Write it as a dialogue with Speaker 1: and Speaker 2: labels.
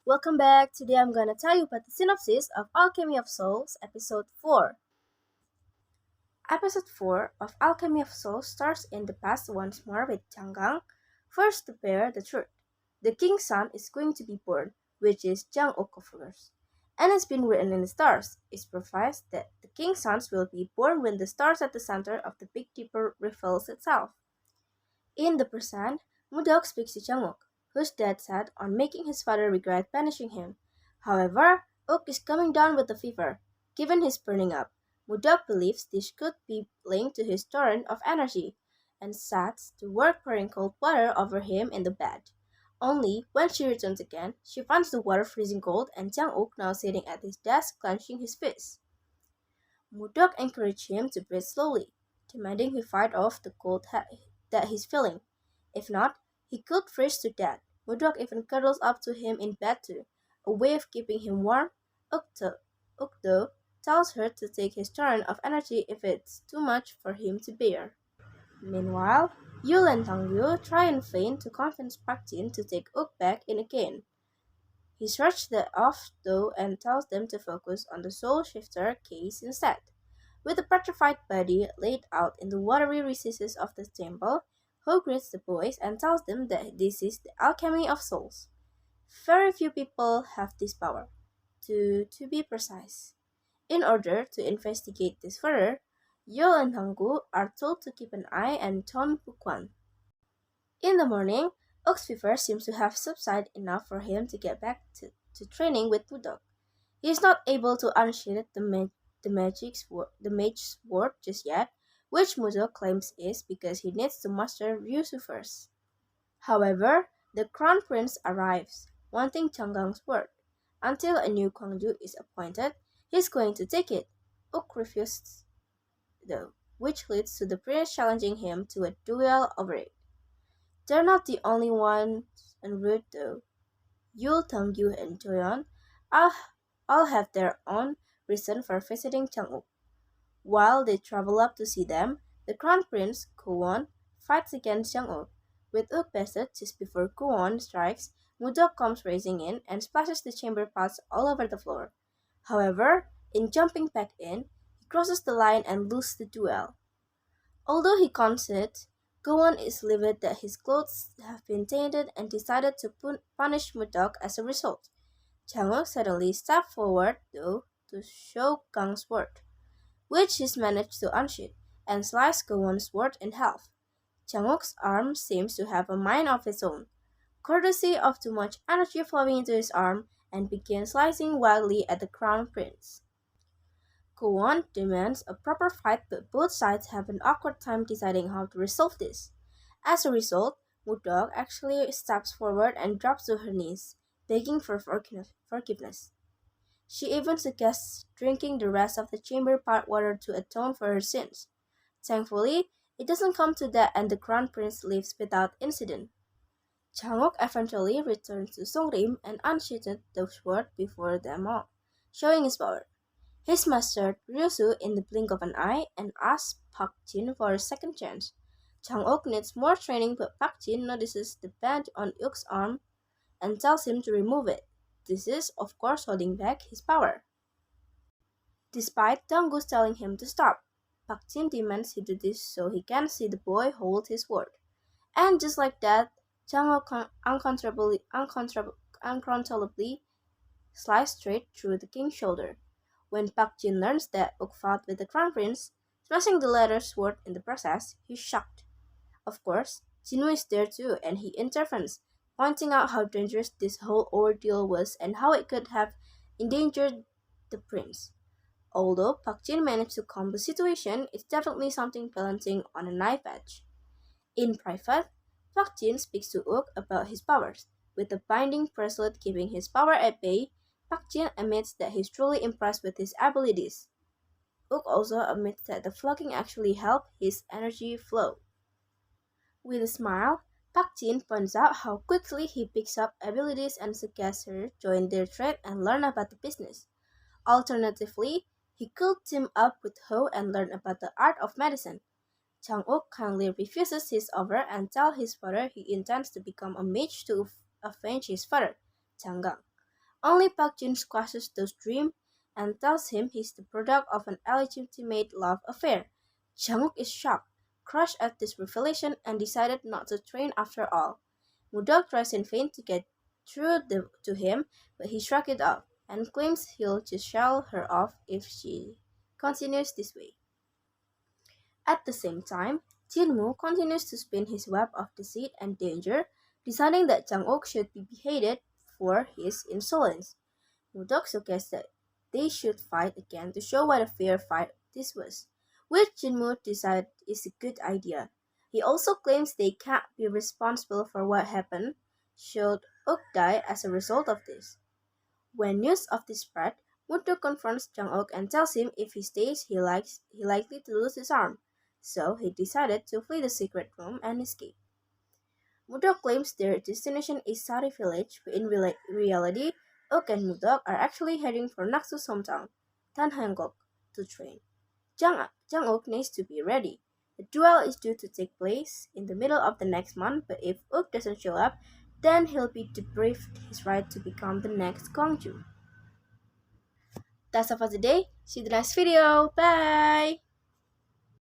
Speaker 1: Welcome back. Today I'm gonna tell you about the synopsis of Alchemy of Souls, Episode 4. Episode 4 of Alchemy of Souls starts in the past once more with Changgang, first to bear the truth. The king's son is going to be born, which is Jiang Ok, of course. And it's been written in the stars. It's prophesied that the king's sons will be born when the stars at the center of the Big Dipper reveals itself. In the present, Mudok speaks to Janguk, who's dead set on making his father regret banishing him. However, Ook is coming down with a fever, given his burning up. Mudok believes this could be linked to his torrent of energy, and sets to work pouring cold water over him in the bed. Only, when she returns again, she finds the water freezing cold and Jang Ok now sitting at his desk clenching his fists. Mudok encourages him to breathe slowly, demanding he fight off the cold that he's feeling. If not, he could freeze to death. Mudok even cuddles up to him in bed too, a way of keeping him warm. Ukdo tells her to take his turn of energy if it's too much for him to bear. Meanwhile, Yul and Tangyu try in vain to convince Park Jin to take Uk back in again. He shrugs that off though and tells them to focus on the soul shifter case instead. With the petrified body laid out in the watery recesses of the temple, Ho greets the boys and tells them that this is the alchemy of souls. Very few people have this power, to be precise. In order to investigate this further, Yo and Hanggu are told to keep an eye on Ton Bukwan. In the morning, Oak's fever seems to have subsided enough for him to get back to training with Budok. He is not able to unsheath the mage's sword just yet, which Mudok claims is because he needs to master Ryusu first. However, the crown prince arrives, wanting Changgang's sword. Until a new Kwangju is appointed, he's going to take it. Ook refuses, though, which leads to the prince challenging him to a duel over it. They're not the only ones en route though. Yul, Tangyu, and Joyeon all have their own reason for visiting Changuk. While they travel up to see them, the crown prince, Kwon, fights against Changuk. With Uk bested just before Kwon strikes, Mudok comes racing in and splashes the chamber pots all over the floor. However, in jumping back in, he crosses the line and loses the duel. Although he concedes, Kwon is livid that his clothes have been tainted and decided to punish Mudok as a result. Changuk suddenly steps forward, though, to show Kang's sword, which he's managed to unsheath, and slice Kwon's sword in half. Changuk's arm seems to have a mind of its own, courtesy of too much energy flowing into his arm, and begins slicing wildly at the crown prince. Kwon demands a proper fight, but both sides have an awkward time deciding how to resolve this. As a result, Mudok actually steps forward and drops to her knees, begging for forgiveness. She even suggests drinking the rest of the chamber pot water to atone for her sins. Thankfully, it doesn't come to that and the crown prince leaves without incident. Changuk eventually returns to Songrim and unsheathed the sword before them all, showing his power. He's mastered Ryusu in the blink of an eye and asks Park Jin for a second chance. Changuk needs more training, but Park Jin notices the band on Uk's arm and tells him to remove it. This is, of course, holding back his power. Despite Donggus telling him to stop, Park Jin demands he do this so he can see the boy hold his sword. And just like that, Changuk uncontrollably sliced straight through the king's shoulder. When Park Jin learns that Uk fought with the crown prince, smashing the latter's sword in the process, he's shocked. Of course, Jinwoo is there too, and he intervenes, pointing out how dangerous this whole ordeal was and how it could have endangered the prince. Although Park Jin managed to calm the situation, it's definitely something balancing on a knife edge. In private, Park Jin speaks to Uk about his powers. With the binding bracelet keeping his power at bay, Park Jin admits that he's truly impressed with his abilities. Uk also admits that the flogging actually helped his energy flow. With a smile, Park Jin points out how quickly he picks up abilities and suggests her join their trade and learn about the business. Alternatively, he could team up with Ho and learn about the art of medicine. Chang-uk kindly refuses his offer and tells his father he intends to become a mage to avenge his father, Changgang. Only Park Jin squashes those dreams and tells him he's the product of an illegitimate love affair. Jang-uk is shocked, crushed at this revelation, and decided not to train after all. Mudok tries in vain to get to him, but he shrugs it off and claims he'll just shell her off if she continues this way. At the same time, Jinmu continues to spin his web of deceit and danger, deciding that Jang-ok should be beheaded for his insolence. Mudok suggests that they should fight again to show what a fair fight this was, which Jinmu decides is a good idea. He also claims they can't be responsible for what happened should Ok die as a result of this. When news of this spread, Mudok confronts Jang-ok and tells him if he stays he likely to lose his arm, so he decided to flee the secret room and escape. Mudok claims their destination is Sari village, but in reality, Ok and Mudok are actually heading for Naksu's hometown, Tanhanggok, to train. Jang-ok needs to be ready. The duel is due to take place in the middle of the next month, but if Ok doesn't show up, then he'll be deprived his right to become the next Gongju. That's all for today. See you in the next video. Bye!